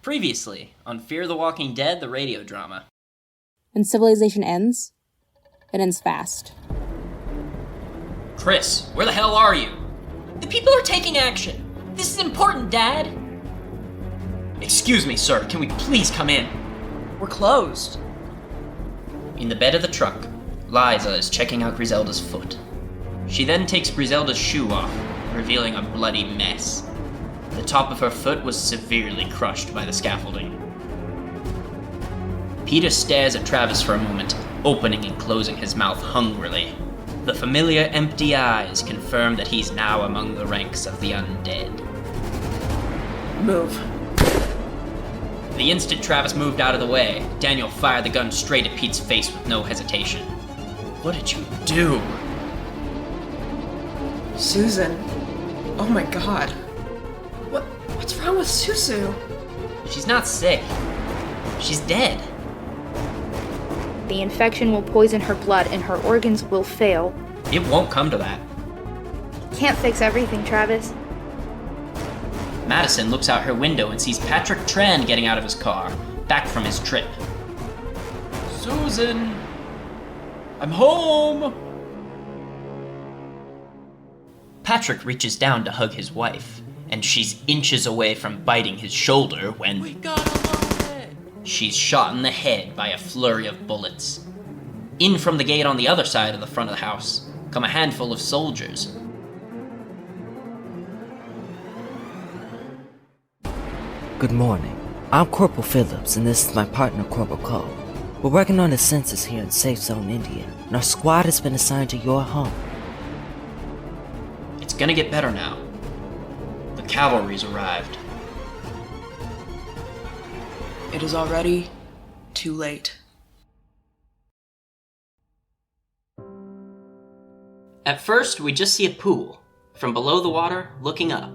Previously, on Fear the Walking Dead, the radio drama. When civilization ends, it ends fast. Chris, where the hell are you? The people are taking action. This is important, Dad. Excuse me, sir, can we please come in? We're closed. In the bed of the truck, Liza is checking out Griselda's foot. She then takes Griselda's shoe off, revealing a bloody mess. The top of her foot was severely crushed by the scaffolding. Peter stares at Travis for a moment, opening and closing his mouth hungrily. The familiar empty eyes confirm that he's now among the ranks of the undead. Move. The instant Travis moved out of the way, Daniel fired the gun straight at Pete's face with no hesitation. What did you do? Susan. Oh my god. What's wrong with Susu? She's not sick. She's dead. The infection will poison her blood and her organs will fail. It won't come to that. Can't fix everything, Travis. Madison looks out her window and sees Patrick Tran getting out of his car, back from his trip. Susan! I'm home! Patrick reaches down to hug his wife, and she's inches away from biting his shoulder when We got him on it. She's shot in the head by a flurry of bullets. In from the gate on the other side of the front of the house come a handful of soldiers. Good morning. I'm Corporal Phillips, and this is my partner, Corporal Cole. We're working on a census here in Safe Zone, India, and our squad has been assigned to your home. It's gonna get better now. The cavalry's arrived. It is already too late. At first, we just see a pool, from below the water, looking up.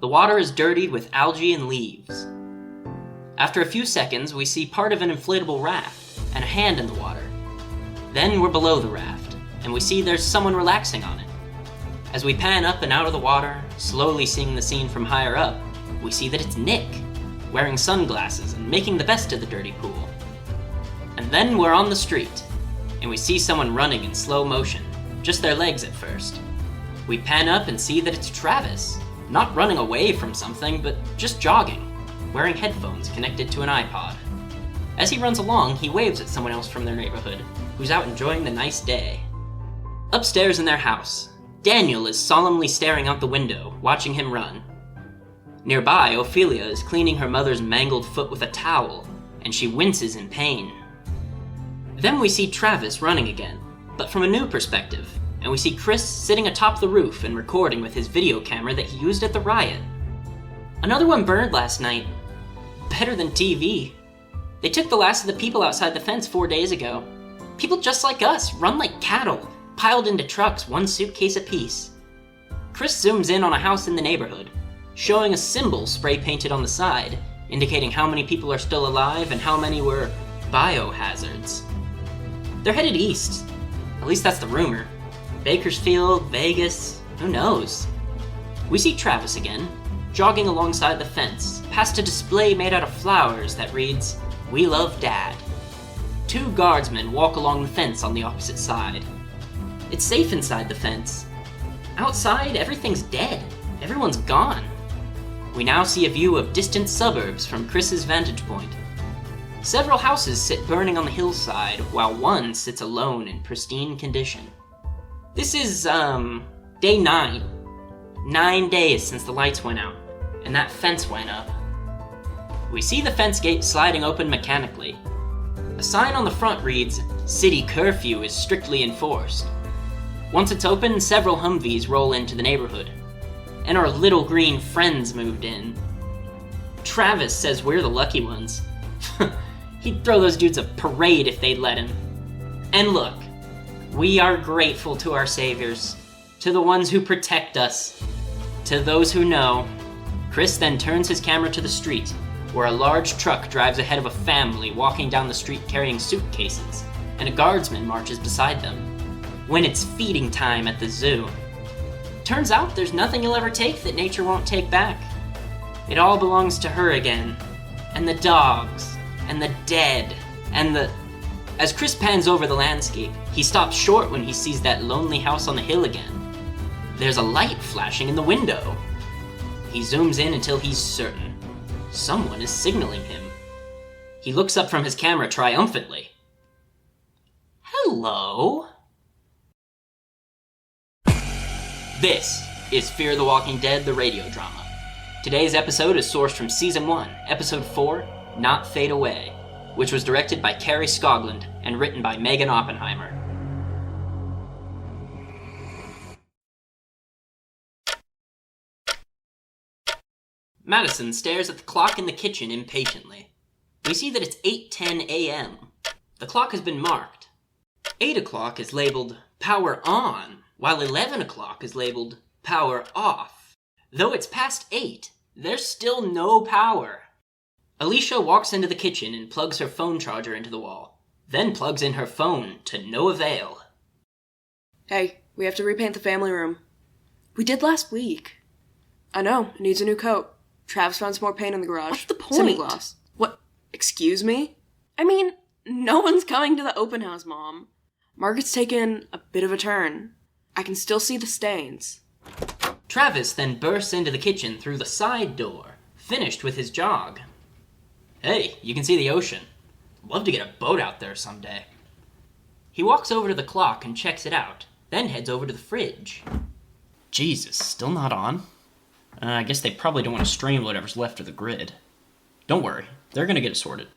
The water is dirtied with algae and leaves. After a few seconds, we see part of an inflatable raft, and a hand in the water. Then we're below the raft, and we see there's someone relaxing on it. As we pan up and out of the water, slowly seeing the scene from higher up, we see that it's Nick, wearing sunglasses and making the best of the dirty pool. And then we're on the street, and we see someone running in slow motion, just their legs at first. We pan up and see that it's Travis, not running away from something, but just jogging, wearing headphones connected to an iPod. As he runs along, he waves at someone else from their neighborhood, who's out enjoying the nice day. Upstairs in their house, Daniel is solemnly staring out the window, watching him run. Nearby, Ofelia is cleaning her mother's mangled foot with a towel, and she winces in pain. Then we see Travis running again, but from a new perspective, and we see Chris sitting atop the roof and recording with his video camera that he used at the riot. Another one burned last night. Better than TV. They took the last of the people outside the fence 4 days ago. People just like us, run like cattle, piled into trucks, one suitcase apiece. Chris zooms in on a house in the neighborhood, showing a symbol spray-painted on the side, indicating how many people are still alive and how many were biohazards. They're headed east. At least that's the rumor. Bakersfield, Vegas, who knows? We see Travis again, jogging alongside the fence, past a display made out of flowers that reads, "We love Dad." 2 guardsmen walk along the fence on the opposite side. It's safe inside the fence. Outside, everything's dead. Everyone's gone. We now see a view of distant suburbs from Chris's vantage point. Several houses sit burning on the hillside, while one sits alone in pristine condition. This is, day 9. 9 days since the lights went out, and that fence went up. We see the fence gate sliding open mechanically. A sign on the front reads, "City curfew is strictly enforced." Once it's open, several Humvees roll into the neighborhood. And our little green friends moved in. Travis says we're the lucky ones. He'd throw those dudes a parade if they'd let him. And look, we are grateful to our saviors, to the ones who protect us, to those who know. Chris then turns his camera to the street, where a large truck drives ahead of a family walking down the street carrying suitcases, and a guardsman marches beside them. When it's feeding time at the zoo. Turns out there's nothing you'll ever take that nature won't take back. It all belongs to her again, and the dogs, and the dead, and the... As Chris pans over the landscape, he stops short when he sees that lonely house on the hill again. There's a light flashing in the window. He zooms in until he's certain. Someone is signaling him. He looks up from his camera triumphantly. Hello? This is Fear the Walking Dead, the radio drama. Today's episode is sourced from Season 1, Episode 4, Not Fade Away, which was directed by Carrie Scogland and written by Megan Oppenheimer. Madison stares at the clock in the kitchen impatiently. We see that it's 8:10 a.m. The clock has been marked. 8 o'clock is labeled power on, while 11 o'clock is labeled power off. Though it's past 8, there's still no power. Alicia walks into the kitchen and plugs her phone charger into the wall, then plugs in her phone to no avail. Hey, we have to repaint the family room. We did last week. I know, it needs a new coat. Travis found some more paint in the garage. What's the point? Semi-gloss. What? Excuse me? I mean, no one's coming to the open house, Mom. Margaret's taken a bit of a turn. I can still see the stains. Travis then bursts into the kitchen through the side door, finished with his jog. Hey, you can see the ocean. Love to get a boat out there someday. He walks over to the clock and checks it out, then heads over to the fridge. Jesus, still not on? I guess they probably don't want to stream whatever's left of the grid. Don't worry, they're gonna get it sorted.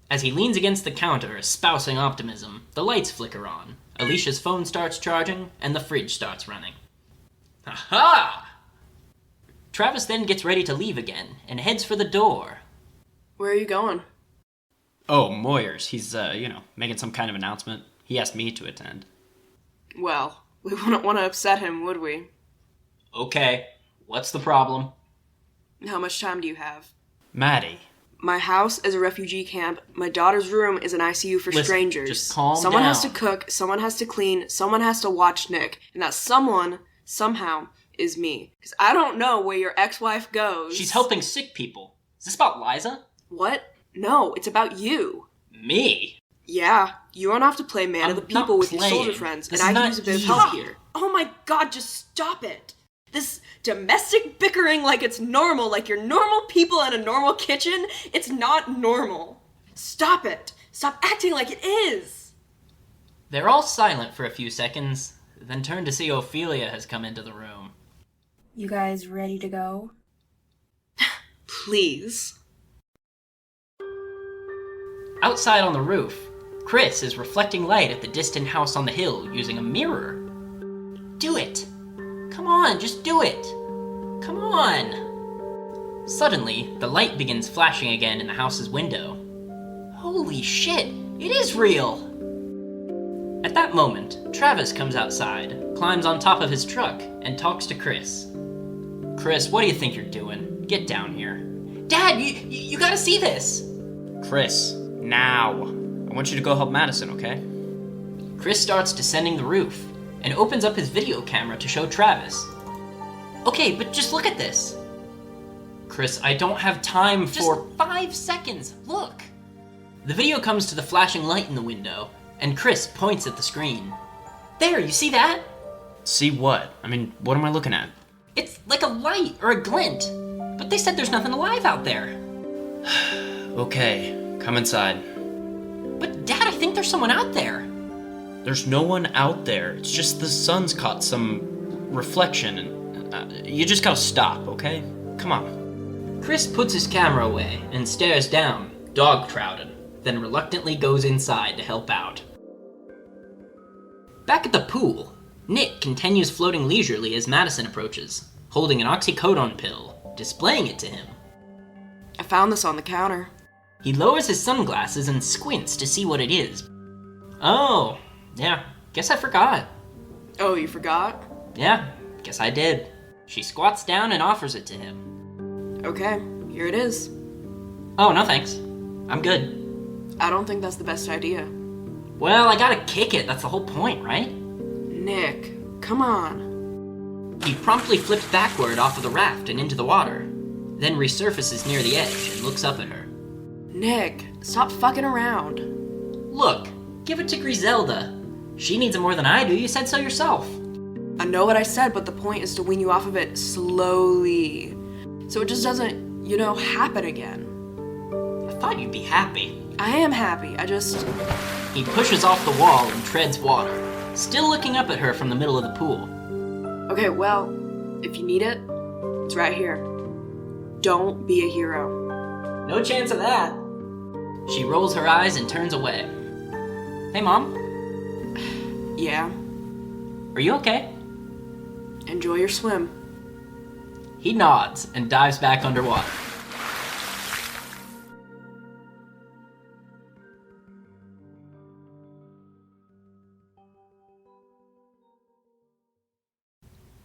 As he leans against the counter, espousing optimism, the lights flicker on, Alicia's phone starts charging, and the fridge starts running. Aha! Travis then gets ready to leave again, and heads for the door. Where are you going? Oh, Moyers. He's, making some kind of announcement. He asked me to attend. Well, we wouldn't want to upset him, would we? Okay. What's the problem? How much time do you have? Maddie. My house is a refugee camp. My daughter's room is an ICU for strangers. Just calm Someone down. has to cook, someone has to clean, someone has to watch Nick. And that someone, somehow, is me. Because I don't know where your ex-wife goes. She's helping sick people. Is this about Liza? What? No, it's about you. Me? Yeah, you run off to play man of the people with your playing. soldier friends, This and is I not can use a bit of easy. help here. Oh my god, just stop it! This domestic bickering like it's normal, like you're normal people in a normal kitchen, it's not normal. Stop it! Stop acting like it is! They're all silent for a few seconds, then turn to see Ofelia has come into the room. You guys ready to go? Please. Outside on the roof, Chris is reflecting light at the distant house on the hill using a mirror. Do it! Come on, just do it! Come on! Suddenly, the light begins flashing again in the house's window. Holy shit, it is real! At that moment, Travis comes outside, climbs on top of his truck, and talks to Chris. Chris, what do you think you're doing? Get down here. Dad, you gotta see this! Chris, now. I want you to go help Madison, okay? Chris starts descending the roof and opens up his video camera to show Travis. Okay, but just look at this. Chris, I don't have time for... Just 5 seconds, look! The video comes to the flashing light in the window, and Chris points at the screen. There, you see that? See what? I mean, what am I looking at? It's like a light or a glint, but they said there's nothing alive out there. Okay, come inside. But Dad, I think there's someone out there. There's no one out there. It's just the sun's caught some reflection, and you just gotta stop, okay? Come on. Chris puts his camera away and stares down, dog-trouted, then reluctantly goes inside to help out. Back at the pool, Nick continues floating leisurely as Madison approaches, holding an oxycodone pill, displaying it to him. I found this on the counter. He lowers his sunglasses and squints to see what it is. Oh, yeah, guess I forgot. Oh, you forgot? Yeah, guess I did. She squats down and offers it to him. Okay, here it is. Oh, no thanks. I'm good. I don't think that's the best idea. Well, I gotta kick it, that's the whole point, right? Nick, come on. He promptly flips backward off of the raft and into the water. then resurfaces near the edge and looks up at her. Nick, stop fucking around. Look, give it to Griselda. She needs it more than I do, you said so yourself. I know what I said, but the point is to wean you off of it slowly. So it just doesn't, happen again. I thought you'd be happy. I am happy, He pushes off the wall and treads water, still looking up at her from the middle of the pool. Okay, well, if you need it, it's right here. Don't be a hero. No chance of that. She rolls her eyes and turns away. Hey, Mom? Yeah, Are you okay? enjoy your swim. He nods and dives back underwater.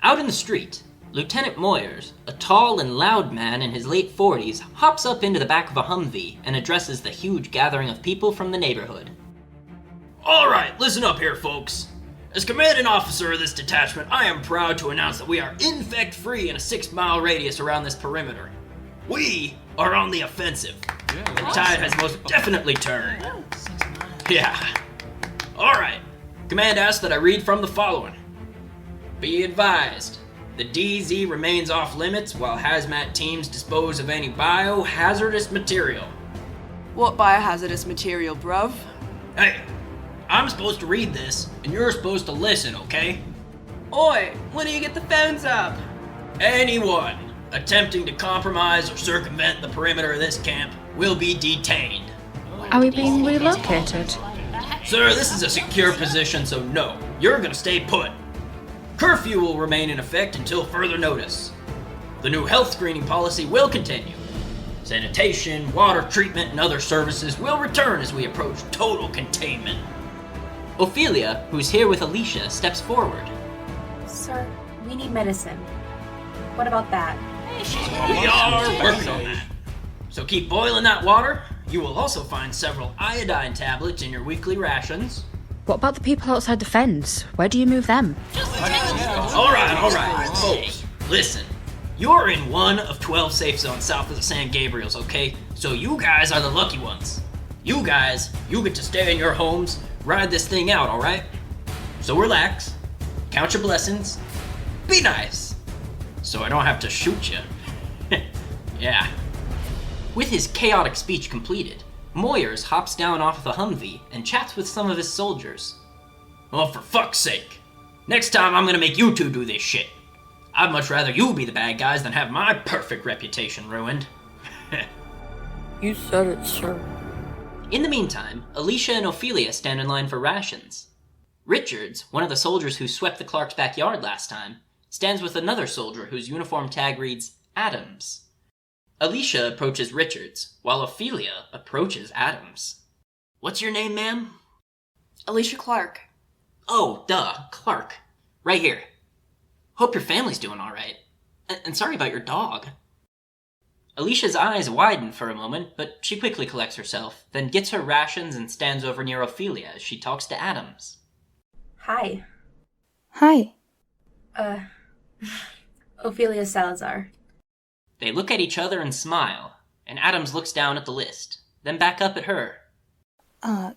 Out in the street, Lieutenant Moyers, a tall and loud man in his late 40s, hops up into the back of a Humvee and addresses the huge gathering of people from the neighborhood. Alright, listen up here, folks. As commanding officer of this detachment, I am proud to announce that we are infect-free in a 6-mile radius around this perimeter. We are on the offensive. The tide has most definitely turned. Yeah. Alright. Command asks that I read from the following. Be advised, the DZ remains off limits while hazmat teams dispose of any biohazardous material. What biohazardous material, bruv? Hey, I'm supposed to read this, and you're supposed to listen, okay? Oi, when do you get the phones up? Anyone attempting to compromise or circumvent the perimeter of this camp will be detained. Are we being relocated? Sir, this is a secure position, so no, you're gonna stay put. Curfew will remain in effect until further notice. The new health screening policy will continue. Sanitation, water treatment, and other services will return as we approach total containment. Ofelia, who's here with Alicia, steps forward. Sir, we need medicine. What about that? We are working on that. So keep boiling that water. You will also find several iodine tablets in your weekly rations. What about the people outside the fence? Where do you move them? All right, folks, listen. You're in one of 12 safe zones south of the San Gabriels, okay? So you guys are the lucky ones. You guys, you get to stay in your homes, ride this thing out, all right? So relax, count your blessings, be nice, so I don't have to shoot you. Yeah. With his chaotic speech completed, Moyers hops down off the Humvee and chats with some of his soldiers. Oh, for fuck's sake. Next time I'm gonna make you two do this shit. I'd much rather you be the bad guys than have my perfect reputation ruined. You said it, sir. In the meantime, Alicia and Ofelia stand in line for rations. Richards, one of the soldiers who swept the Clark's backyard last time, stands with another soldier whose uniform tag reads Adams. Alicia approaches Richards, while Ofelia approaches Adams. What's your name, ma'am? Alicia Clark. Oh, duh, Clark. Right here. Hope your family's doing alright. And sorry about your dog. Alicia's eyes widen for a moment, but she quickly collects herself, then gets her rations and stands over near Ofelia as she talks to Adams. Hi. Hi. Ofelia Salazar. They look at each other and smile, and Adams looks down at the list, then back up at her.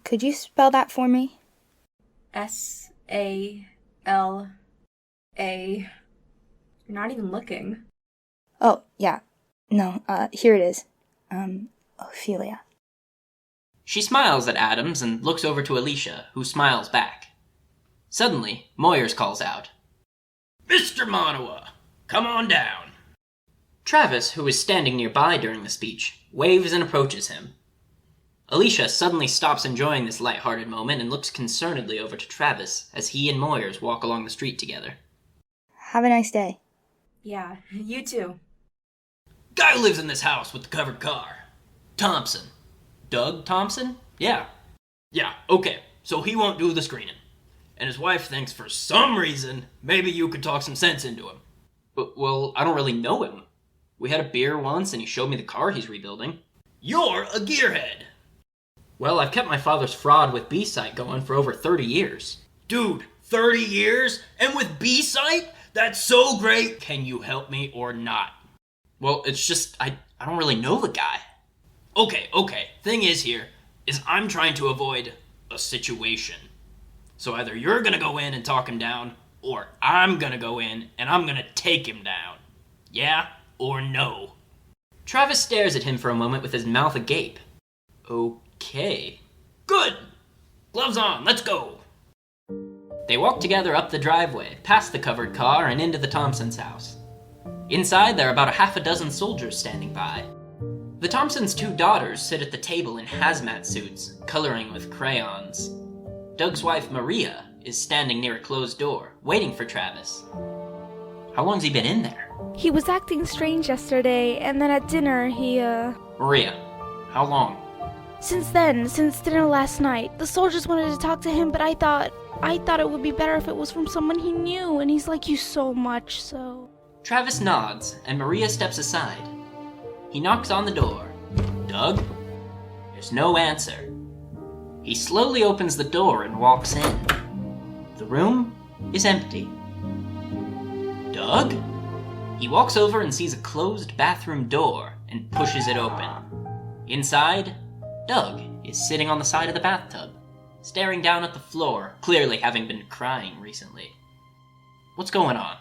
Could you spell that for me? S-A-L-A. You're not even looking. Oh, yeah. No, here it is. Ofelia. She smiles at Adams and looks over to Alicia, who smiles back. Suddenly, Moyers calls out, Mr. Manawa, come on down. Travis, who is standing nearby during the speech, waves and approaches him. Alicia suddenly stops enjoying this light-hearted moment and looks concernedly over to Travis as he and Moyers walk along the street together. Have a nice day. Yeah, you too. Guy who lives in this house with the covered car. Thompson. Doug Thompson? Yeah, okay, so he won't do the screening. And his wife thinks for some reason, maybe you could talk some sense into him. But, well, I don't really know him. We had a beer once and he showed me the car he's rebuilding. You're a gearhead! Well, I've kept my father's fraud with B-Site going for over 30 years. Dude, 30 years? And with B-Site? That's so great! Can you help me or not? Well, it's just, I don't really know the guy. Okay. Thing is I'm trying to avoid a situation. So either you're gonna go in and talk him down, or I'm gonna go in and I'm gonna take him down. Yeah or no? Travis stares at him for a moment with his mouth agape. Okay. Good! Gloves on, let's go! They walk together up the driveway, past the covered car, and into the Thompsons' house. Inside, there are about a half a dozen soldiers standing by. The Thompsons' 2 daughters sit at the table in hazmat suits, coloring with crayons. Doug's wife, Maria, is standing near a closed door, waiting for Travis. How long's he been in there? He was acting strange yesterday, and then at dinner, Maria, how long? Since dinner last night. The soldiers wanted to talk to him, but I thought it would be better if it was from someone he knew, and he's like you so much, so... Travis nods, and Maria steps aside. He knocks on the door. Doug? There's no answer. He slowly opens the door and walks in. The room is empty. Doug? He walks over and sees a closed bathroom door and pushes it open. Inside, Doug is sitting on the side of the bathtub, staring down at the floor, clearly having been crying recently. What's going on?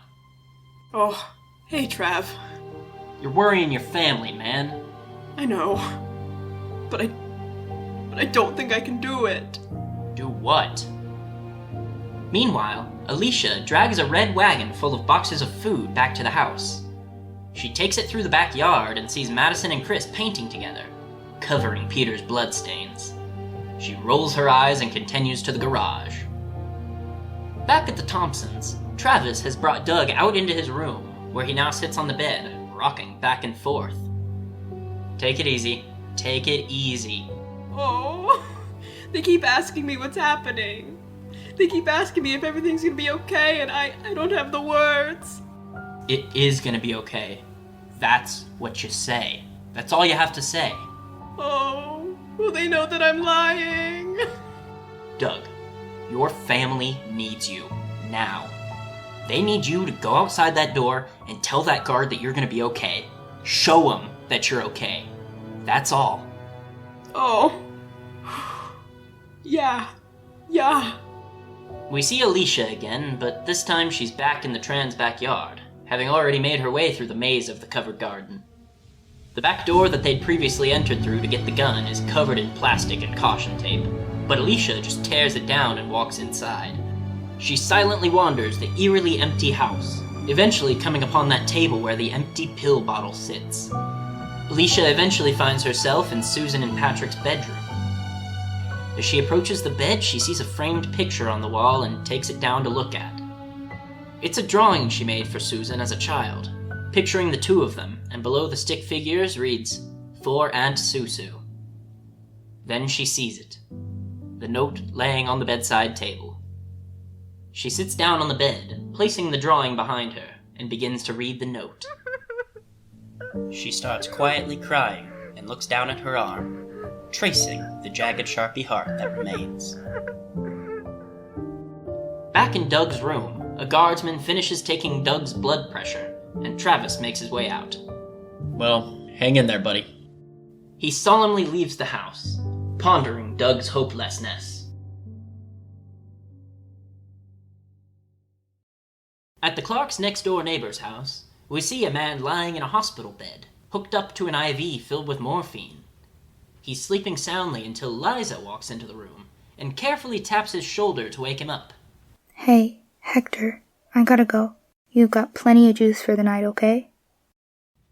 Oh, hey, Trav. You're worrying your family, man. I know. But I don't think I can do it. Do what? Meanwhile, Alicia drags a red wagon full of boxes of food back to the house. She takes it through the backyard and sees Madison and Chris painting together, covering Peter's bloodstains. She rolls her eyes and continues to the garage. Back at the Thompsons, Travis has brought Doug out into his room, where he now sits on the bed, rocking back and forth. Take it easy. Take it easy. Oh, they keep asking me what's happening. They keep asking me if everything's gonna be okay, and I don't have the words. It is gonna be okay. That's what you say. That's all you have to say. Oh, will they know that I'm lying? Doug, your family needs you now. They need you to go outside that door and tell that guard that you're gonna be okay. Show them that you're okay. That's all. Oh. Yeah. We see Alicia again, but this time she's back in the Tran's backyard, having already made her way through the maze of the covered garden. The back door that they'd previously entered through to get the gun is covered in plastic and caution tape, but Alicia just tears it down and walks inside. She silently wanders the eerily empty house, eventually coming upon that table where the empty pill bottle sits. Alicia eventually finds herself in Susan and Patrick's bedroom. As she approaches the bed, she sees a framed picture on the wall and takes it down to look at. It's a drawing she made for Susan as a child, picturing the 2 of them, and below the stick figures reads, "For Aunt Susu." Then she sees it, the note laying on the bedside table. She sits down on the bed, placing the drawing behind her, and begins to read the note. She starts quietly crying and looks down at her arm, tracing the jagged Sharpie heart that remains. Back in Doug's room, a guardsman finishes taking Doug's blood pressure, and Travis makes his way out. Well, hang in there, buddy. He solemnly leaves the house, pondering Doug's hopelessness. At the Clark's next-door neighbor's house, we see a man lying in a hospital bed, hooked up to an IV filled with morphine. He's sleeping soundly until Liza walks into the room and carefully taps his shoulder to wake him up. Hey, Hector, I gotta go. You've got plenty of juice for the night, okay?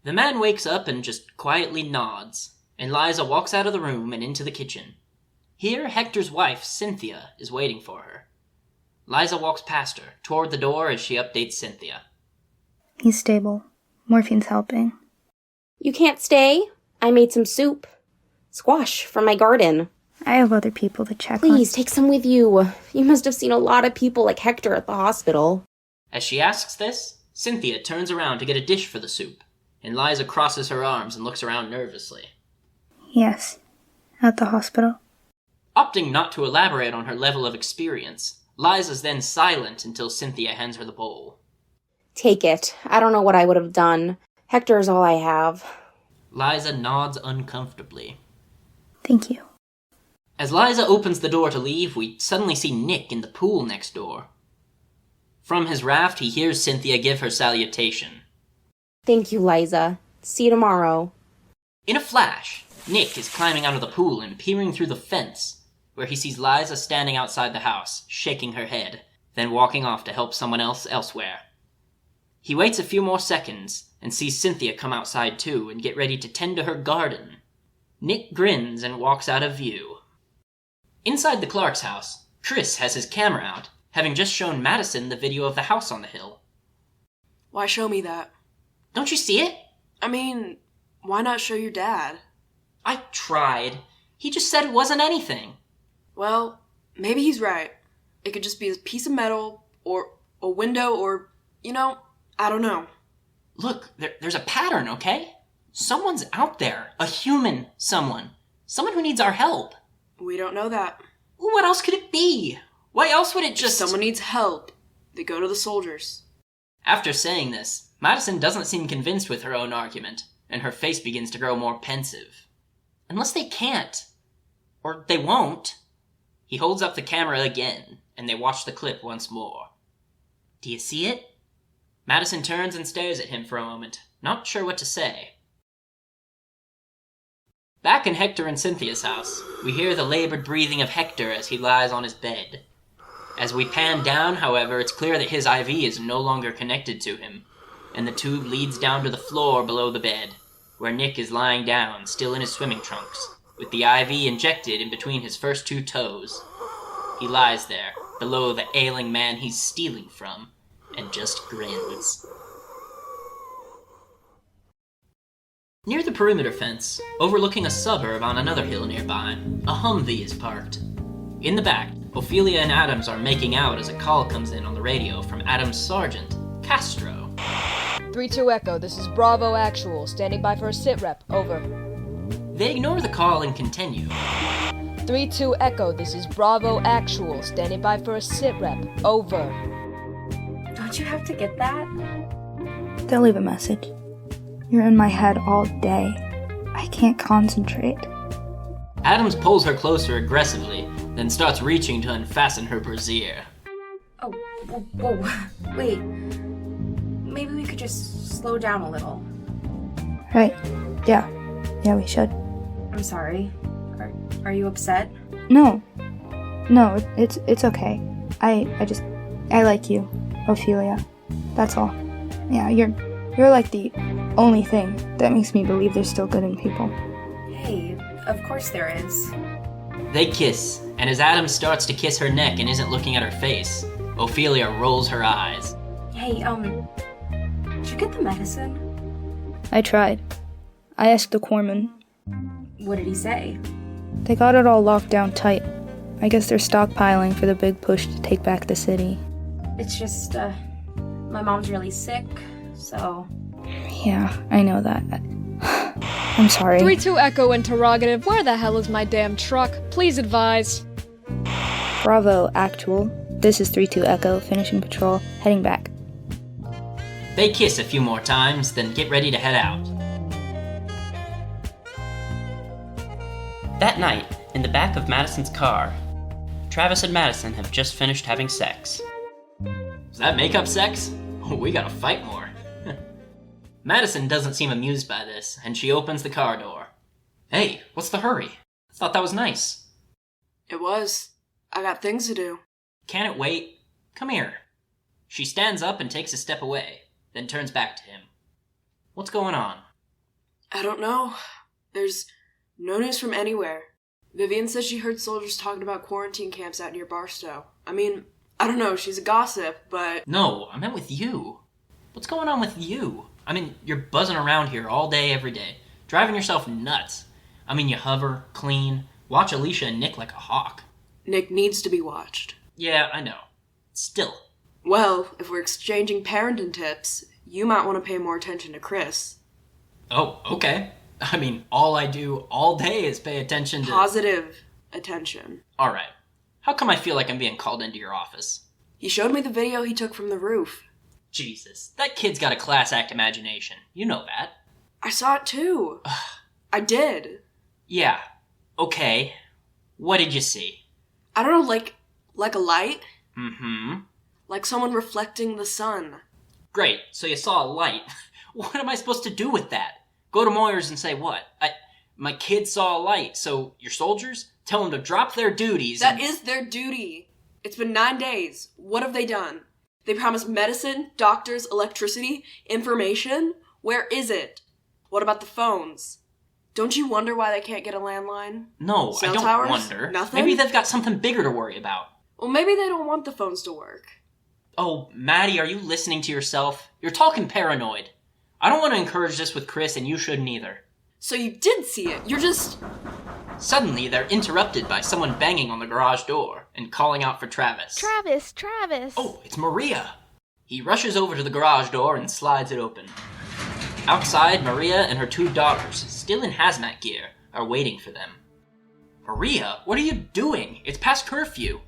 The man wakes up and just quietly nods, and Liza walks out of the room and into the kitchen. Here, Hector's wife, Cynthia, is waiting for her. Liza walks past her, toward the door as she updates Cynthia. He's stable. Morphine's helping. You can't stay? I made some soup. Squash from my garden. I have other people to check on. Please, take some with you. You must have seen a lot of people like Hector at the hospital. As she asks this, Cynthia turns around to get a dish for the soup, and Liza crosses her arms and looks around nervously. Yes, at the hospital. Opting not to elaborate on her level of experience, Liza's then silent until Cynthia hands her the bowl. Take it. I don't know what I would have done. Hector's all I have. Liza nods uncomfortably. Thank you. As Liza opens the door to leave, we suddenly see Nick in the pool next door. From his raft, he hears Cynthia give her salutation. Thank you, Liza. See you tomorrow. In a flash, Nick is climbing out of the pool and peering through the fence, where he sees Liza standing outside the house, shaking her head, then walking off to help someone else elsewhere. He waits a few more seconds and sees Cynthia come outside too and get ready to tend to her garden. Nick grins and walks out of view. Inside the Clark's house, Chris has his camera out, having just shown Madison the video of the house on the hill. Why show me that? Don't you see it? I mean, why not show your dad? I tried. He just said it wasn't anything. Well, maybe he's right. It could just be a piece of metal, or a window, or, I don't know. Look, there's a pattern, okay? Someone's out there. A human someone. Someone who needs our help. We don't know that. What else could it be? Why else would it just... If someone needs help, they go to the soldiers. After saying this, Madison doesn't seem convinced with her own argument, and her face begins to grow more pensive. Unless they can't. Or they won't. He holds up the camera again, and they watch the clip once more. Do you see it? Madison turns and stares at him for a moment, not sure what to say. Back in Hector and Cynthia's house, we hear the labored breathing of Hector as he lies on his bed. As we pan down, however, it's clear that his IV is no longer connected to him, and the tube leads down to the floor below the bed, where Nick is lying down, still in his swimming trunks, with the IV injected in between his first two toes. He lies there, below the ailing man he's stealing from, and just grins. Near the perimeter fence, overlooking a suburb on another hill nearby, a Humvee is parked. In the back, Ofelia and Adams are making out as a call comes in on the radio from Adams' sergeant, Castro. 3-2 Echo, this is Bravo Actual, standing by for a sit rep, over. They ignore the call and continue. 3-2 Echo, this is Bravo Actual, standing by for a sit rep, over. Don't you have to get that? They'll leave a message. You're in my head all day. I can't concentrate. Adams pulls her closer aggressively, then starts reaching to unfasten her brassiere. Oh, whoa. Wait. Maybe we could just slow down a little. Right. Yeah, we should. I'm sorry. Are you upset? No, it's okay. I like you, Ofelia. That's all. Yeah, you're like the only thing that makes me believe there's still good in people. Hey, of course there is. They kiss, and as Adams starts to kiss her neck and isn't looking at her face, Ofelia rolls her eyes. Hey, did you get the medicine? I tried. I asked the corpsman. What did he say? They got it all locked down tight. I guess they're stockpiling for the big push to take back the city. It's just, my mom's really sick, so... Yeah, I know that. I'm sorry. 3-2 Echo interrogative. Where the hell is my damn truck? Please advise. Bravo, Actual. This is 3-2 Echo, finishing patrol, heading back. They kiss a few more times, then get ready to head out. That night, in the back of Madison's car, Travis and Madison have just finished having sex. Is that make-up sex? We gotta fight more. Madison doesn't seem amused by this, and she opens the car door. Hey, what's the hurry? I thought that was nice. It was. I got things to do. Can it wait? Come here. She stands up and takes a step away, then turns back to him. What's going on? I don't know. There's no news from anywhere. Vivian says she heard soldiers talking about quarantine camps out near Barstow. I mean, I don't know, she's a gossip, but... No, I meant with you. What's going on with you? I mean, you're buzzing around here all day, every day, driving yourself nuts. I mean, you hover, clean, watch Alicia and Nick like a hawk. Nick needs to be watched. Yeah, I know. Still. Well, if we're exchanging parenting tips, you might want to pay more attention to Chris. Oh, okay. I mean, all I do all day is pay attention to... Positive attention. Alright. How come I feel like I'm being called into your office? He showed me the video he took from the roof. Jesus, that kid's got a class act imagination. You know that. I saw it too. I did. Yeah. Okay. What did you see? I don't know, like a light? Mm-hmm. Like someone reflecting the sun. Great, so you saw a light. What am I supposed to do with that? Go to Moyers and say what? My kid saw a light, so your soldiers? Tell them to drop their duties That is their duty. It's been 9 days. What have they done? They promised medicine, doctors, electricity, information. Where is it? What about the phones? Don't you wonder why they can't get a landline? No, Cell I don't towers? wonder. Nothing? Maybe they've got something bigger to worry about. Well, maybe they don't want the phones to work. Oh, Maddie, are you listening to yourself? You're talking paranoid. I don't want to encourage this with Chris, and you shouldn't either. So you did see it. You're just... Suddenly, they're interrupted by someone banging on the garage door and calling out for Travis. Travis! Oh, it's Maria! He rushes over to the garage door and slides it open. Outside, Maria and her 2 daughters, still in hazmat gear, are waiting for them. Maria, what are you doing? It's past curfew.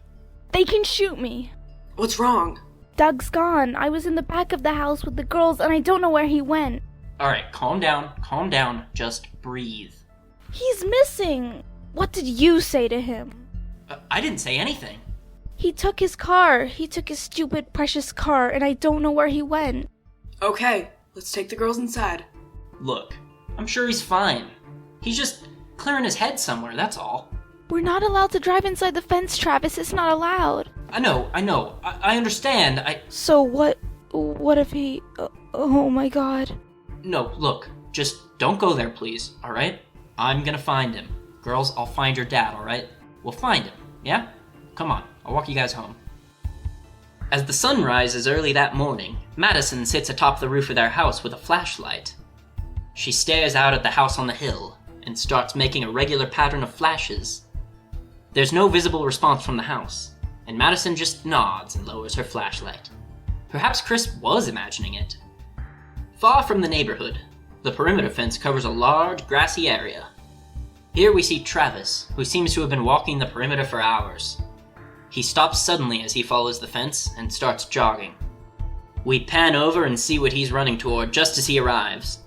They can shoot me. What's wrong? Doug's gone. I was in the back of the house with the girls and I don't know where he went. Alright, calm down, just breathe. He's missing. What did you say to him? I didn't say anything. He took his car. He took his stupid, precious car, and I don't know where he went. Okay, let's take the girls inside. Look, I'm sure he's fine. He's just clearing his head somewhere, that's all. We're not allowed to drive inside the fence, Travis. It's not allowed. I know. I understand. So what if he... oh my god. No, look, just don't go there, please, alright? I'm gonna find him. Girls, I'll find your dad, alright? We'll find him, yeah? Come on, I'll walk you guys home. As the sun rises early that morning, Madison sits atop the roof of their house with a flashlight. She stares out at the house on the hill and starts making a regular pattern of flashes. There's no visible response from the house, and Madison just nods and lowers her flashlight. Perhaps Chris was imagining it. Far from the neighborhood, the perimeter fence covers a large, grassy area. Here we see Travis, who seems to have been walking the perimeter for hours. He stops suddenly as he follows the fence and starts jogging. We pan over and see what he's running toward just as he arrives.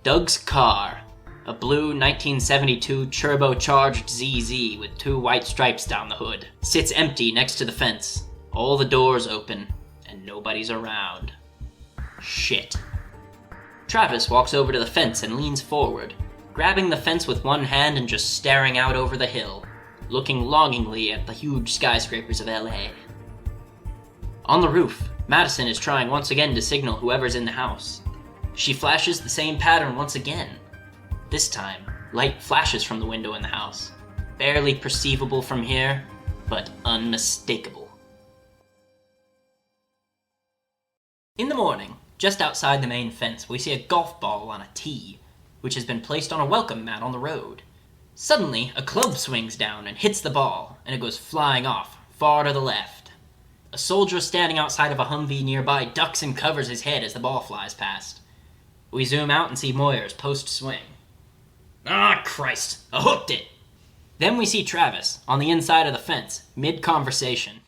Doug's car, a blue 1972 turbocharged ZZ with 2 white stripes down the hood, sits empty next to the fence, all the doors open, and nobody's around. Shit. Travis walks over to the fence and leans forward, grabbing the fence with one hand and just staring out over the hill, looking longingly at the huge skyscrapers of LA. On the roof, Madison is trying once again to signal whoever's in the house. She flashes the same pattern once again. This time, light flashes from the window in the house, barely perceivable from here, but unmistakable. In the morning, just outside the main fence, we see a golf ball on a tee, which has been placed on a welcome mat on the road. Suddenly, a club swings down and hits the ball, and it goes flying off, far to the left. A soldier standing outside of a Humvee nearby ducks and covers his head as the ball flies past. We zoom out and see Moyers post-swing. Ah, Christ, I hooked it! Then we see Travis, on the inside of the fence, mid-conversation.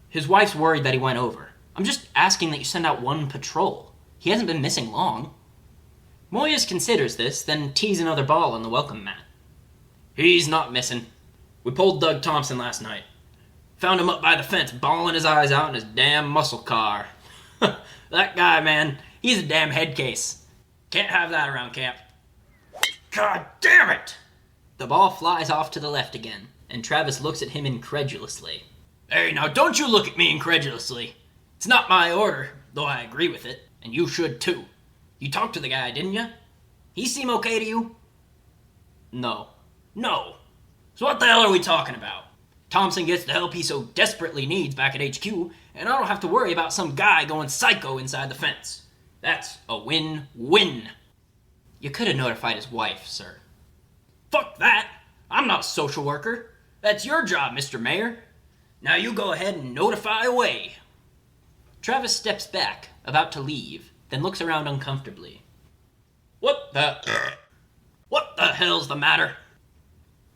His wife's worried that he went over. I'm just asking that you send out 1 patrol. He hasn't been missing long. Moyers considers this, then tees another ball on the welcome mat. He's not missing. We pulled Doug Thompson last night. Found him up by the fence, bawling his eyes out in his damn muscle car. That guy, man, he's a damn head case. Can't have that around camp. God damn it! The ball flies off to the left again, and Travis looks at him incredulously. Hey, now don't you look at me incredulously. It's not my order, though I agree with it, and you should too. You talked to the guy, didn't you? He seem okay to you? No. So what the hell are we talking about? Thompson gets the help he so desperately needs back at HQ, and I don't have to worry about some guy going psycho inside the fence. That's a win-win. You could have notified his wife, sir. Fuck that! I'm not a social worker. That's your job, Mr. Mayor. Now you go ahead and notify away. Travis steps back, about to leave, then looks around uncomfortably. What the hell's the matter?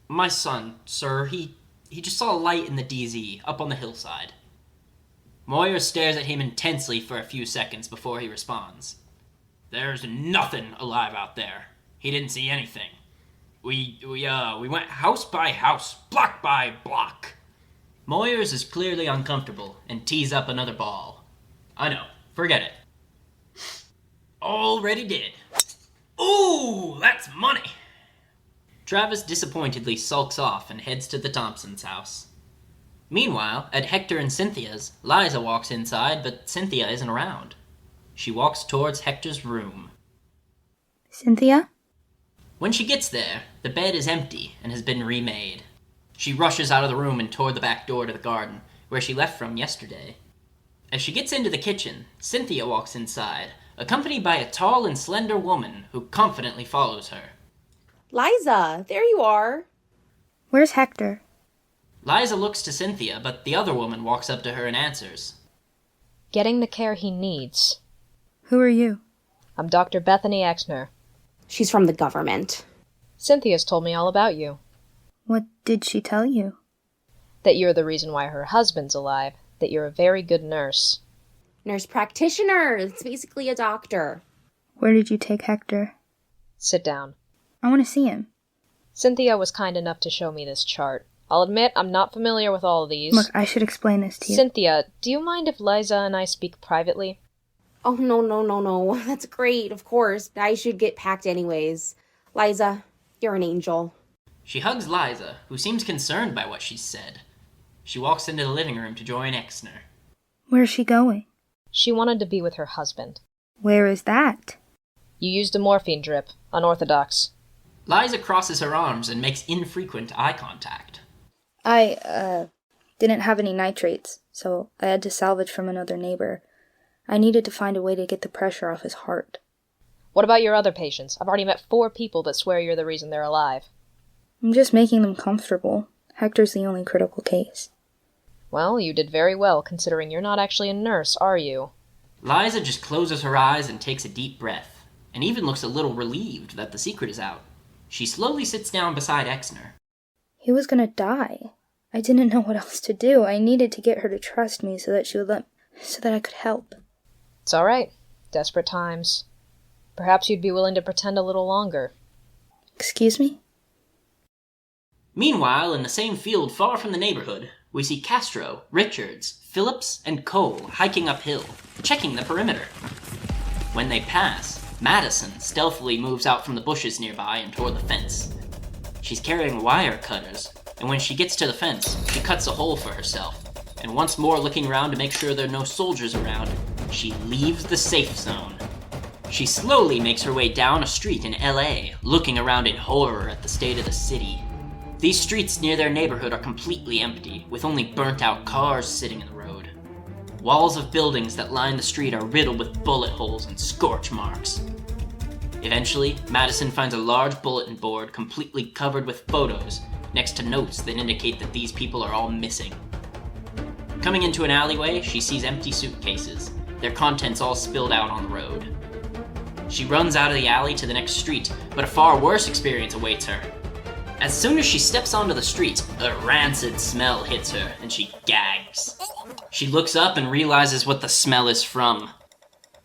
My son, sir, he just saw a light in the DZ, up on the hillside. Moyers stares at him intensely for a few seconds before he responds. There's nothing alive out there. He didn't see anything. We went house by house, block by block. Moyers is clearly uncomfortable and tees up another ball. I know, forget it. Already did. Ooh, that's money! Travis disappointedly sulks off and heads to the Thompsons' house. Meanwhile, at Hector and Cynthia's, Liza walks inside, but Cynthia isn't around. She walks towards Hector's room. Cynthia? When she gets there, the bed is empty and has been remade. She rushes out of the room and toward the back door to the garden, where she left from yesterday. As she gets into the kitchen, Cynthia walks inside, accompanied by a tall and slender woman who confidently follows her. Liza, there you are. Where's Hector? Liza looks to Cynthia, but the other woman walks up to her and answers. Getting the care he needs. Who are you? I'm Dr. Bethany Exner. She's from the government. Cynthia's told me all about you. What did she tell you? That you're the reason why her husband's alive. That you're a very good nurse. Nurse practitioner. It's basically a doctor. Where did you take Hector? Sit down. I want to see him. Cynthia was kind enough to show me this chart. I'll admit I'm not familiar with all of these. Look, I should explain this to you. Cynthia, do you mind if Liza and I speak privately? Oh, no. That's great, of course. I should get packed anyways. Liza, you're an angel. She hugs Liza, who seems concerned by what she's said. She walks into the living room to join Exner. Where's she going? She wanted to be with her husband. Where is that? You used a morphine drip. Unorthodox. Liza crosses her arms and makes infrequent eye contact. I didn't have any nitrates, so I had to salvage from another neighbor. I needed to find a way to get the pressure off his heart. What about your other patients? I've already met 4 people that swear you're the reason they're alive. I'm just making them comfortable. Hector's the only critical case. Well, you did very well, considering you're not actually a nurse, are you? Liza just closes her eyes and takes a deep breath, and even looks a little relieved that the secret is out. She slowly sits down beside Exner. He was gonna die. I didn't know what else to do. I needed to get her to trust me so that I could help. It's all right. Desperate times. Perhaps you'd be willing to pretend a little longer. Excuse me? Meanwhile, in the same field far from the neighborhood, we see Castro, Richards, Phillips, and Cole hiking uphill, checking the perimeter. When they pass, Madison stealthily moves out from the bushes nearby and toward the fence. She's carrying wire cutters, and when she gets to the fence, she cuts a hole for herself, and once more looking around to make sure there are no soldiers around, she leaves the safe zone. She slowly makes her way down a street in LA, looking around in horror at the state of the city. These streets near their neighborhood are completely empty, with only burnt-out cars sitting in the road. Walls of buildings that line the street are riddled with bullet holes and scorch marks. Eventually, Madison finds a large bulletin board completely covered with photos, next to notes that indicate that these people are all missing. Coming into an alleyway, she sees empty suitcases, their contents all spilled out on the road. She runs out of the alley to the next street, but a far worse experience awaits her. As soon as she steps onto the street, a rancid smell hits her, and she gags. She looks up and realizes what the smell is from.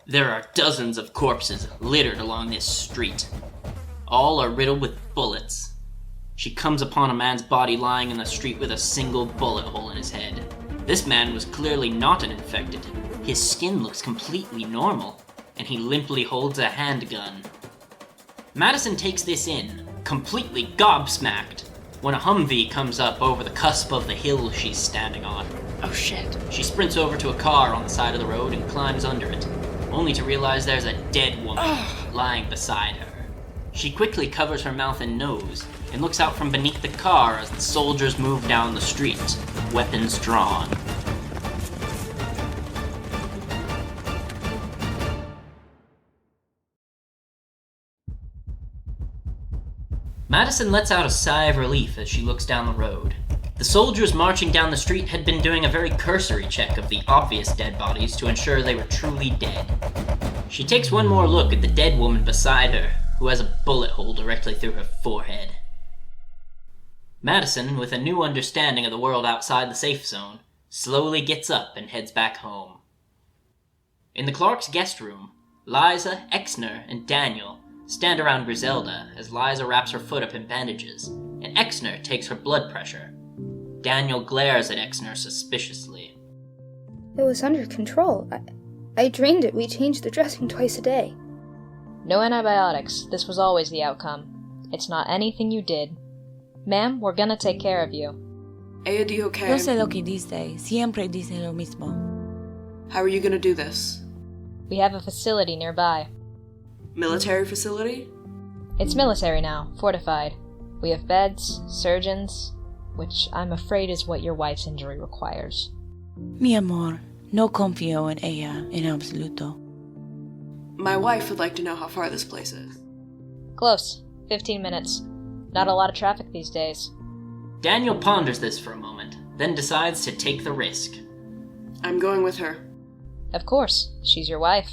There are dozens of corpses littered along this street. All are riddled with bullets. She comes upon a man's body lying in the street with a single bullet hole in his head. This man was clearly not an infected. His skin looks completely normal, and he limply holds a handgun. Madison takes this in, completely gobsmacked, when a Humvee comes up over the cusp of the hill she's standing on. Oh shit. She sprints over to a car on the side of the road and climbs under it, only to realize there's a dead woman lying beside her. She quickly covers her mouth and nose, and looks out from beneath the car as the soldiers move down the street, weapons drawn. Madison lets out a sigh of relief as she looks down the road. The soldiers marching down the street had been doing a very cursory check of the obvious dead bodies to ensure they were truly dead. She takes one more look at the dead woman beside her, who has a bullet hole directly through her forehead. Madison, with a new understanding of the world outside the safe zone, slowly gets up and heads back home. In the Clark's guest room, Liza, Exner, and Daniel stand around Griselda as Liza wraps her foot up in bandages, and Exner takes her blood pressure. Daniel glares at Exner suspiciously. It was under control. I drained it. We changed the dressing twice a day. No antibiotics. This was always the outcome. It's not anything you did. Ma'am, we're gonna take care of you. AD okay? No sé lo que dice. Siempre dice lo mismo. How are you gonna do this? We have a facility nearby. Military facility? It's military now, fortified. We have beds, surgeons, which I'm afraid is what your wife's injury requires. Mi amor, no confío en ella en absoluto. My wife would like to know how far this place is. Close. 15 minutes. Not a lot of traffic these days. Daniel ponders this for a moment, then decides to take the risk. I'm going with her. Of course, she's your wife.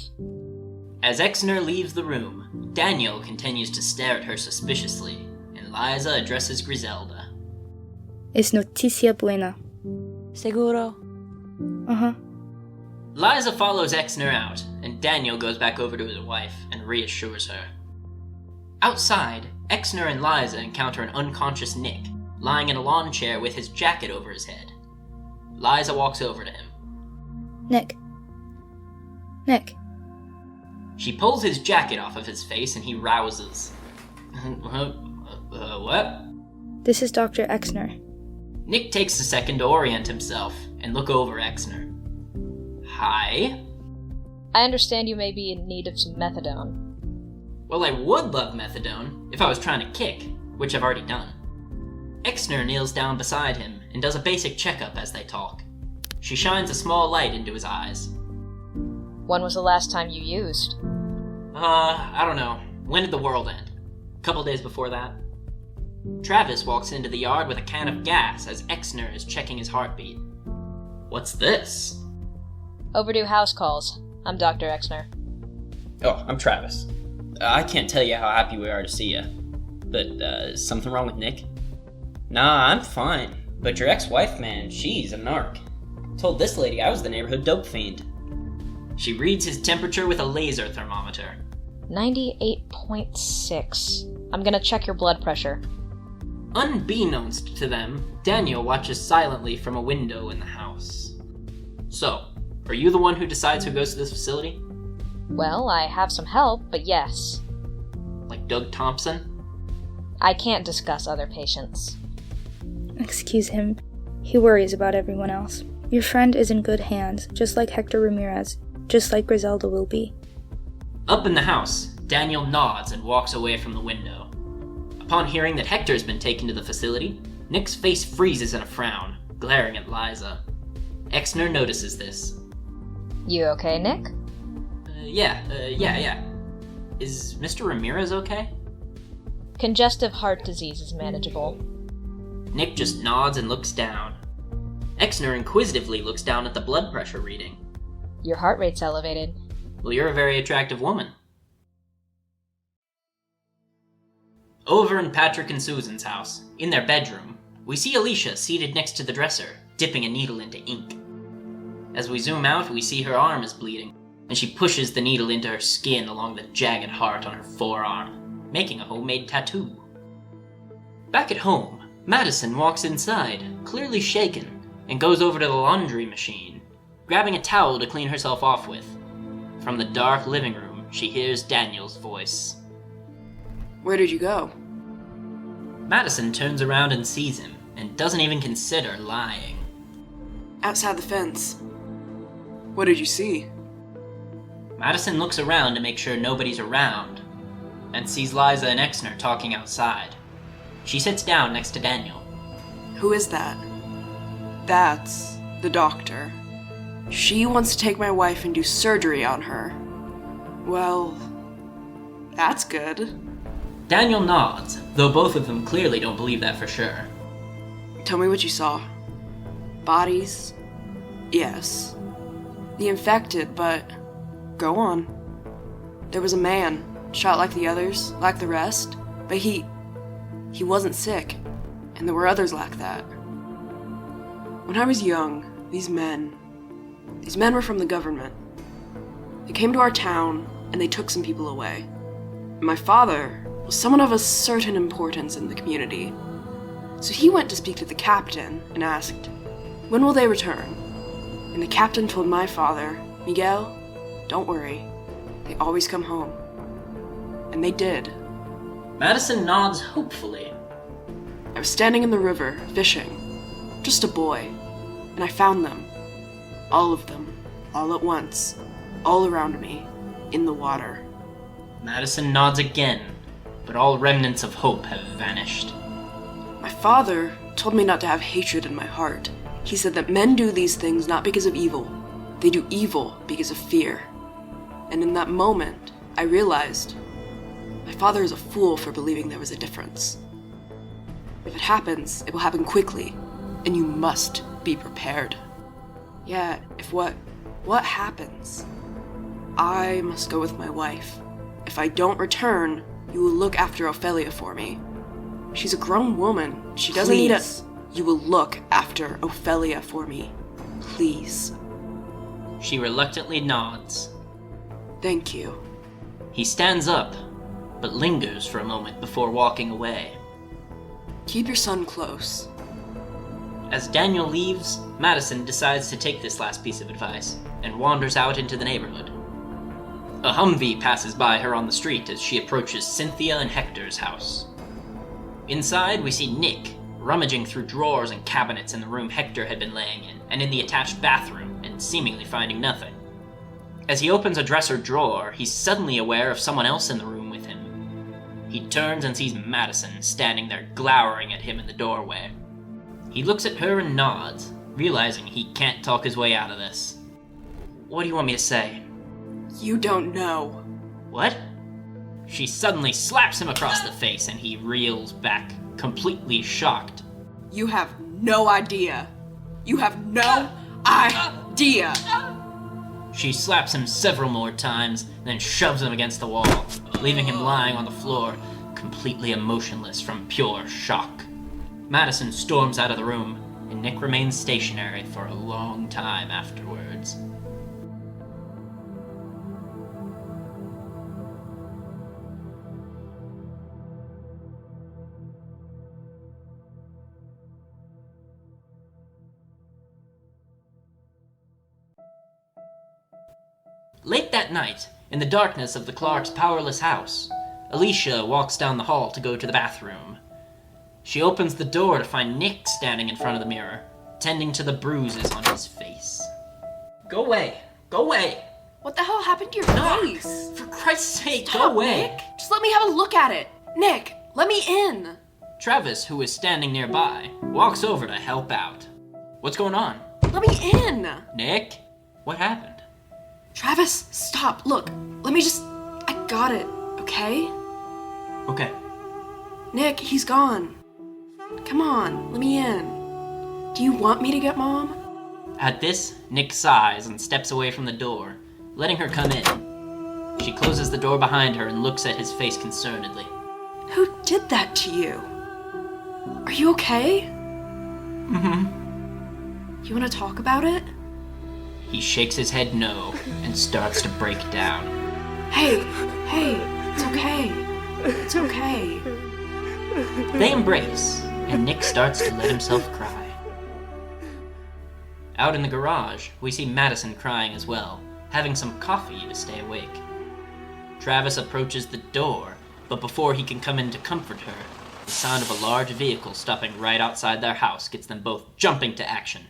As Exner leaves the room, Daniel continues to stare at her suspiciously, and Liza addresses Griselda. Es noticia buena. Seguro? Uh-huh. Liza follows Exner out, and Daniel goes back over to his wife and reassures her. Outside, Exner and Liza encounter an unconscious Nick, lying in a lawn chair with his jacket over his head. Liza walks over to him. Nick. She pulls his jacket off of his face and he rouses. What? This is Dr. Exner. Nick takes a second to orient himself and look over Exner. Hi? I understand you may be in need of some methadone. Well, I would love methadone if I was trying to kick, which I've already done. Exner kneels down beside him and does a basic checkup as they talk. She shines a small light into his eyes. When was the last time you used? I don't know. When did the world end? A couple days before that. Travis walks into the yard with a can of gas as Exner is checking his heartbeat. What's this? Overdue house calls. I'm Dr. Exner. Oh, I'm Travis. I can't tell you how happy we are to see you. But, is something wrong with Nick? Nah, I'm fine. But your ex-wife, man, she's a narc. Told this lady I was the neighborhood dope fiend. She reads his temperature with a laser thermometer. 98.6. I'm gonna check your blood pressure. Unbeknownst to them, Daniel watches silently from a window in the house. So, are you the one who decides who goes to this facility? Well, I have some help, but yes. Like Doug Thompson? I can't discuss other patients. Excuse him. He worries about everyone else. Your friend is in good hands, just like Hector Ramirez, just like Griselda will be. Up in the house, Daniel nods and walks away from the window. Upon hearing that Hector's been taken to the facility, Nick's face freezes in a frown, glaring at Liza. Exner notices this. You okay, Nick? Yeah. Is Mr. Ramirez okay? Congestive heart disease is manageable. Nick just nods and looks down. Exner inquisitively looks down at the blood pressure reading. Your heart rate's elevated. Well, you're a very attractive woman. Over in Patrick and Susan's house, in their bedroom, we see Alicia seated next to the dresser, dipping a needle into ink. As we zoom out, we see her arm is bleeding, and she pushes the needle into her skin along the jagged heart on her forearm, making a homemade tattoo. Back at home, Madison walks inside, clearly shaken, and goes over to the laundry machine, grabbing a towel to clean herself off with. From the dark living room, she hears Daniel's voice. Where did you go? Madison turns around and sees him, and doesn't even consider lying. Outside the fence. What did you see? Madison looks around to make sure nobody's around, and sees Liza and Exner talking outside. She sits down next to Daniel. Who is that? That's the doctor. She wants to take my wife and do surgery on her. Well, that's good. Daniel nods, though both of them clearly don't believe that for sure. Tell me what you saw. Bodies? Yes. The infected, but go on. There was a man, shot like the others, like the rest, but he wasn't sick, and there were others like that. When I was young, These men were from the government. They came to our town, and they took some people away. My father was someone of a certain importance in the community. So he went to speak to the captain and asked, "When will they return?" And the captain told my father, "Miguel, don't worry. They always come home." And they did. Madison nods hopefully. I was standing in the river, fishing. Just a boy. And I found them. All of them. All at once. All around me. In the water. Madison nods again, but all remnants of hope have vanished. My father told me not to have hatred in my heart. He said that men do these things not because of evil. They do evil because of fear. And in that moment, I realized my father is a fool for believing there was a difference. If it happens, it will happen quickly, and you must be prepared. Yeah, if what happens, I must go with my wife. If I don't return, you will look after Ofelia for me. She's a grown woman. She doesn't need us. You will look after Ofelia for me. Please. She reluctantly nods. Thank you. He stands up, but lingers for a moment before walking away. Keep your son close. As Daniel leaves, Madison decides to take this last piece of advice and wanders out into the neighborhood. A Humvee passes by her on the street as she approaches Cynthia and Hector's house. Inside, we see Nick rummaging through drawers and cabinets in the room Hector had been laying in, and in the attached bathroom, and seemingly finding nothing. As he opens a dresser drawer, he's suddenly aware of someone else in the room with him. He turns and sees Madison standing there glowering at him in the doorway. He looks at her and nods, realizing he can't talk his way out of this. "What do you want me to say?" You don't know. "What?" She suddenly slaps him across the face and he reels back, completely shocked. You have no idea. You have no idea. She slaps him several more times, then shoves him against the wall, leaving him lying on the floor, completely emotionless from pure shock. Madison storms out of the room, and Nick remains stationary for a long time afterwards. Late that night, in the darkness of the Clark's powerless house, Alicia walks down the hall to go to the bathroom. She opens the door to find Nick standing in front of the mirror, tending to the bruises on his face. "Go away! Go away!" What the hell happened to your face? For Christ's sake, Stop, go away! Nick. Just let me have a look at it. Nick, let me in. Travis, who is standing nearby, walks over to help out. "What's going on?" Let me in. "Nick? What happened?" Travis, stop. Look, I got it, okay? "Okay." Nick, he's gone. Come on, let me in. Do you want me to get Mom? At this, Nick sighs and steps away from the door, letting her come in. She closes the door behind her and looks at his face concernedly. Who did that to you? Are you okay? Mm-hmm. You want to talk about it? He shakes his head no and starts to break down. Hey, it's okay. It's okay. They embrace, and Nick starts to let himself cry. Out in the garage, we see Madison crying as well, having some coffee to stay awake. Travis approaches the door, but before he can come in to comfort her, the sound of a large vehicle stopping right outside their house gets them both jumping to action.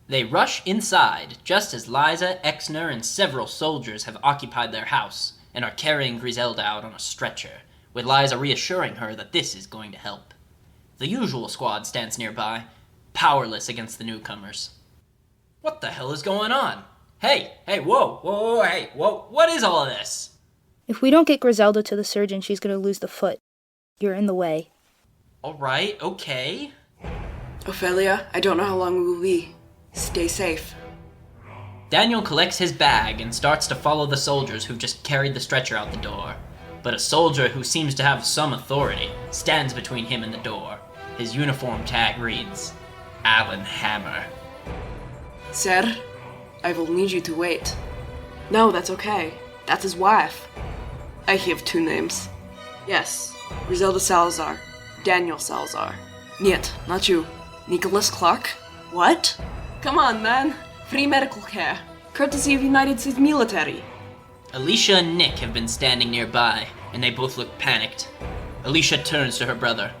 They rush inside, just as Liza, Exner, and several soldiers have occupied their house and are carrying Griselda out on a stretcher, with Liza reassuring her that this is going to help. The usual squad stands nearby, powerless against the newcomers. "What the hell is going on? Hey, whoa, what is all of this?" If we don't get Griselda to the surgeon, she's gonna lose the foot. You're in the way. "All right, okay." Ofelia, I don't know how long we will be. Stay safe. Daniel collects his bag and starts to follow the soldiers who've just carried the stretcher out the door. But a soldier who seems to have some authority stands between him and the door. His uniform tag reads, Alan Hammer. Sir, I will need you to wait. No, that's okay. That's his wife. I have 2 names. Yes, Griselda Salazar, Daniel Salazar. Niet, not you. Nicholas Clark? What? Come on, man. Free medical care. Courtesy of United States military. Alicia and Nick have been standing nearby, and they both look panicked. Alicia turns to her brother.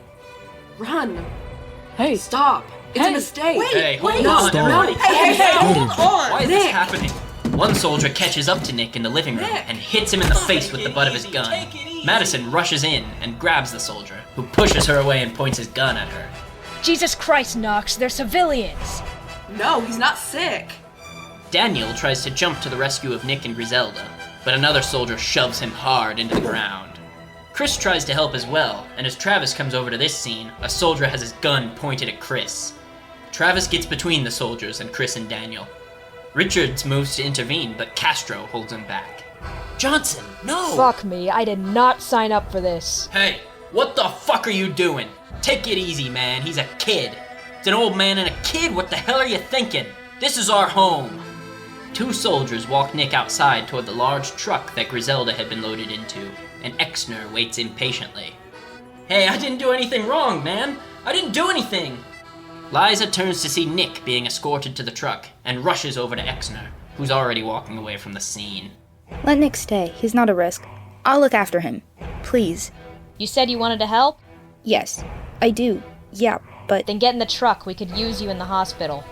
Run. Hey. Stop. It's a mistake. Hey, hold No, on, no. everybody. Hey, hold on. Why is this Nick. happening? One soldier catches up to Nick in the living room and hits him in the face with the butt of his gun. Madison rushes in and grabs the soldier, who pushes her away and points his gun at her. Jesus Christ, Knox, they're civilians! No, he's not sick. Daniel tries to jump to the rescue of Nick and Griselda, but another soldier shoves him hard into the ground. Chris tries to help as well, and as Travis comes over to this scene, a soldier has his gun pointed at Chris. Travis gets between the soldiers and Chris and Daniel. Richards moves to intervene, but Castro holds him back. Johnson, no! Fuck me, I did not sign up for this. Hey, what the fuck are you doing? Take it easy, man, he's a kid. It's an old man and a kid, what the hell are you thinking? This is our home. 2 soldiers walk Nick outside toward the large truck that Griselda had been loaded into, and Exner waits impatiently. Hey, I didn't do anything wrong, man. I didn't do anything. Liza turns to see Nick being escorted to the truck and rushes over to Exner, who's already walking away from the scene. Let Nick stay. He's not a risk. I'll look after him. Please. You said you wanted to help? Yes, I do. Yeah, but... Then get in the truck. We could use you in the hospital.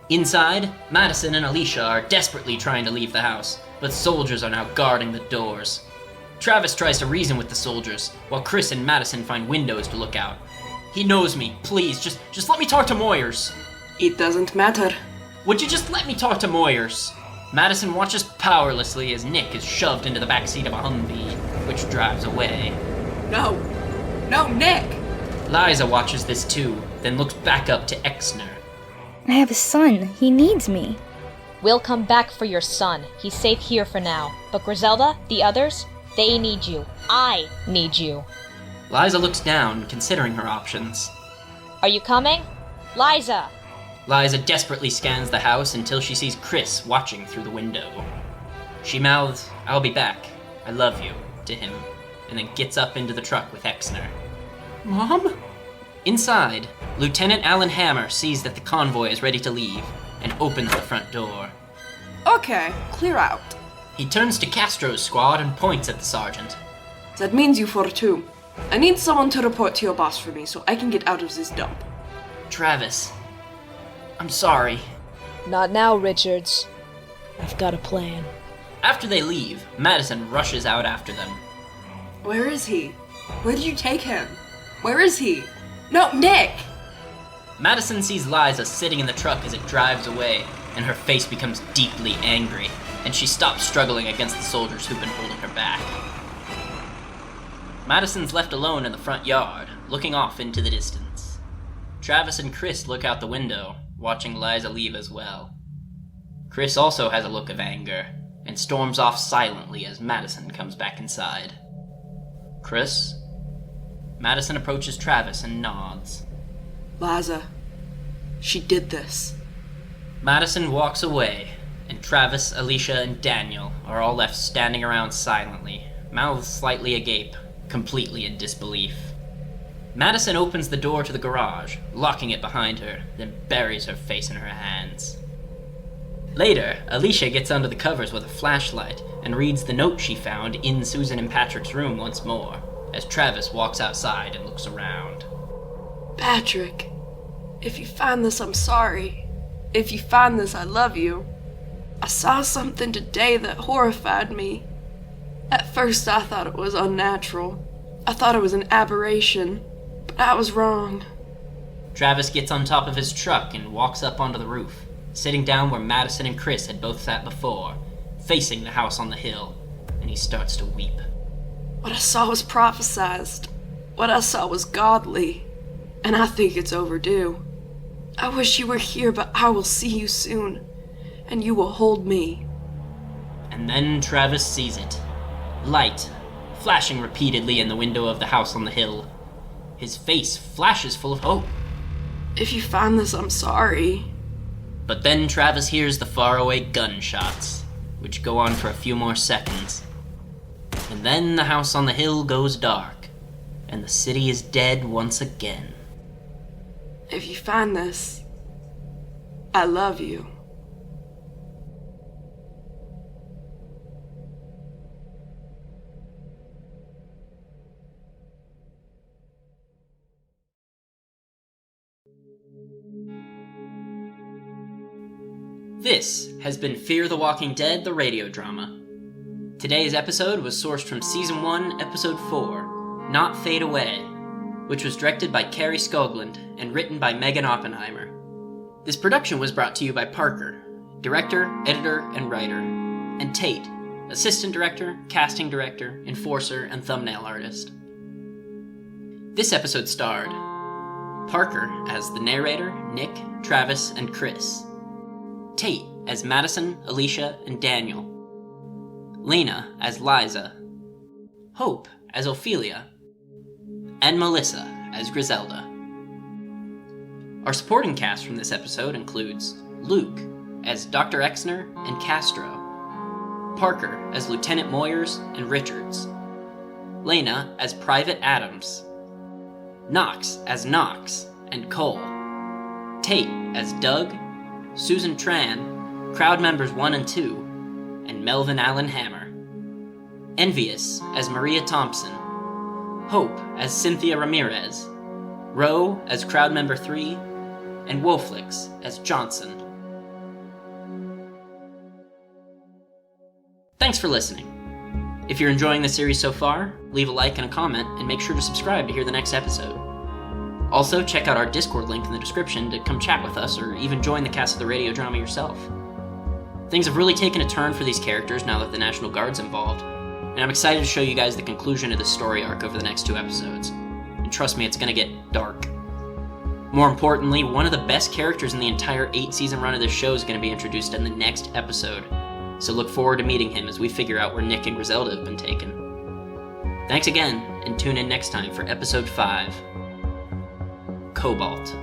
Inside, Madison and Alicia are desperately trying to leave the house, but soldiers are now guarding the doors. Travis tries to reason with the soldiers, while Chris and Madison find windows to look out. He knows me. Please, just let me talk to Moyers. It doesn't matter. Would you just let me talk to Moyers? Madison watches powerlessly as Nick is shoved into the backseat of a Humvee, which drives away. No. No, Nick! Liza watches this too, then looks back up to Exner. I have a son. He needs me. We'll come back for your son. He's safe here for now. But Griselda, the others, they need you. I need you. Liza looks down, considering her options. Are you coming? Liza! Liza desperately scans the house until she sees Chris watching through the window. She mouths, "I'll be back. I love you," to him, and then gets up into the truck with Exner. Mom? Inside, Lieutenant Alan Hammer sees that the convoy is ready to leave and opens the front door. Okay, clear out. He turns to Castro's squad and points at the sergeant. That means you 4-2. I need someone to report to your boss for me so I can get out of this dump. Travis, I'm sorry. Not now, Richards. I've got a plan. After they leave, Madison rushes out after them. Where is he? Where did you take him? Where is he? No, Nick! Madison sees Liza sitting in the truck as it drives away, and her face becomes deeply angry, and she stops struggling against the soldiers who've been holding her back. Madison's left alone in the front yard, looking off into the distance. Travis and Chris look out the window, watching Liza leave as well. Chris also has a look of anger, and storms off silently as Madison comes back inside. Chris? Madison approaches Travis and nods. Liza, she did this. Madison walks away, and Travis, Alicia, and Daniel are all left standing around silently, mouths slightly agape, completely in disbelief. Madison opens the door to the garage, locking it behind her, then buries her face in her hands. Later, Alicia gets under the covers with a flashlight and reads the note she found in Susan and Patrick's room once more, as Travis walks outside and looks around. Patrick, if you find this, I'm sorry. If you find this, I love you. I saw something today that horrified me. At first, I thought it was unnatural. I thought it was an aberration, but I was wrong. Travis gets on top of his truck and walks up onto the roof, sitting down where Madison and Chris had both sat before, facing the house on the hill, and he starts to weep. What I saw was prophesized. What I saw was godly, and I think it's overdue. I wish you were here, but I will see you soon, and you will hold me. And then Travis sees it. Light, flashing repeatedly in the window of the house on the hill. His face flashes full of hope. If you find this, I'm sorry. But then Travis hears the faraway gunshots, which go on for a few more seconds. And then the house on the hill goes dark, and the city is dead once again. If you find this, I love you. This has been Fear the Walking Dead, the radio drama. Today's episode was sourced from Season 1, Episode 4, Not Fade Away, which was directed by Carrie Skoglund and written by Megan Oppenheimer. This production was brought to you by Parker, director, editor, and writer, and Tate, assistant director, casting director, enforcer, and thumbnail artist. This episode starred Parker as the narrator, Nick, Travis, and Chris. Tate as Madison, Alicia, and Daniel. Lena as Liza. Hope as Ofelia. And Melisa as Griselda. Our supporting cast from this episode includes Luke as Dr. Exner and Castro. Parker as Lieutenant Moyers and Richards. Lena as Private Adams. Knox as Knox and Cole. Tate as Doug, Susan Tran, crowd members 1 and 2, and Melvin Allen Hammer. Envious as Maria Thompson. Hope as Cynthia Ramirez. Rowe as crowd member 3, and Woflix as Johnson. Thanks for listening. If you're enjoying the series so far, leave a like and a comment, and make sure to subscribe to hear the next episode. Also, check out our Discord link in the description to come chat with us or even join the cast of the radio drama yourself. Things have really taken a turn for these characters now that the National Guard's involved, and I'm excited to show you guys the conclusion of this story arc over the next 2 episodes. And trust me, it's gonna get dark. More importantly, one of the best characters in the entire 8-season run of this show is gonna be introduced in the next episode, so look forward to meeting him as we figure out where Nick and Griselda have been taken. Thanks again, and tune in next time for Episode 5. Cobalt.